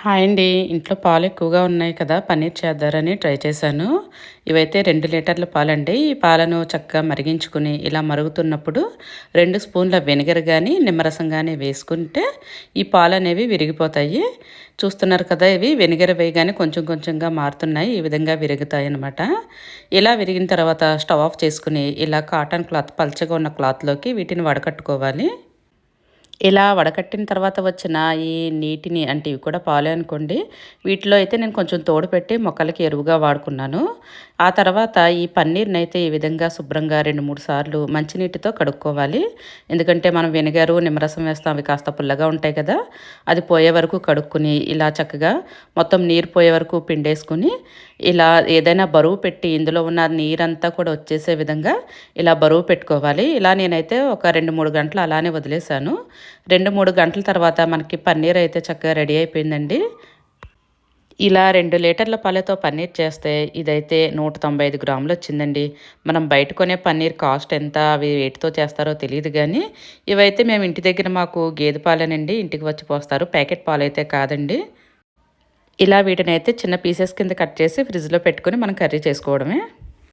Hi అండి. ఇంట్లో పాలు ఎక్కువగా ఉన్నాయి కదా! పన్నీర్ చేద్దారని ట్రై చేశాను. ఇవైతే 2 లీటర్ల పాలండి. ఈ పాలను చక్కగా మరిగించుకొని, ఇలా మరుగుతున్నప్పుడు 2 స్పూన్ల వెనిగర్ గాని, నిమ్మరసం గాని వేసుకుంటే ఈ పాలనేవి విరిగిపోతాయి. చూస్తున్నారు కదా! ఇవి వెనిగర్ వేయగానే కొంచెం కొంచెంగా మారుతున్నాయి. ఈ విధంగా విరుగుతాయన్నమాట. ఇలా విరిగిన తర్వాత స్టవ్ ఆఫ్ చేసుకొని, ఇలా కాటన్ క్లాత్ పల్చగా ఉన్న క్లాత్‌లోకి వీటిని వడకట్టుకోవాలి. ఇలా వడకట్టిన తర్వాత వచ్చిన ఈ నీటిని అంటే ఇవి కూడా పాలే అనుకోండి. వీటిలో అయితే నేను కొంచెం తోడు పెట్టి మొక్కలకి ఎరువుగా వాడుకున్నాను. ఆ తర్వాత ఈ పన్నీర్‌నైతే ఈ విధంగా శుభ్రంగా 2, 3 సార్లు మంచినీటితో కడుక్కోవాలి. ఎందుకంటే మనం వెనిగరు, నిమ్మరసం వేస్తాం. అవి కాస్త పుల్లగా ఉంటాయి కదా! అది పోయే వరకు కడుక్కొని ఇలా చక్కగా మొత్తం నీరు పోయే వరకు పిండేసుకొని ఇలా ఏదైనా బరువు పెట్టి ఇందులో ఉన్న నీరంతా కూడా వచ్చేసే విధంగా ఇలా బరువు పెట్టుకోవాలి. ఇలా నేనైతే ఒక 2, 3 గంటలు అలానే వదిలేసాను. 2, 3 గంటల తర్వాత మనకి పన్నీర్ అయితే చక్కగా రెడీ అయిపోయిందండి. ఇలా 2 లీటర్ల పాలతో పన్నీర్ చేస్తే ఇదైతే 195 గ్రాములు వచ్చిందండి. మనం బయట కొనే పన్నీర్ కాస్ట్ ఎంత, అవి వేటితో చేస్తారో తెలీదు గానీ, ఇవైతే మేము ఇంటి దగ్గర మాకు గేదె పాలేనండి ఇంటికి వచ్చి పోస్తారు. ప్యాకెట్ పాలైతే కాదండి. ఇలా వీటినైతే చిన్న పీసెస్ కింద కట్ చేసి ఫ్రిడ్జ్‌లో పెట్టుకొని మనం కర్రీ చేసుకోవడమే.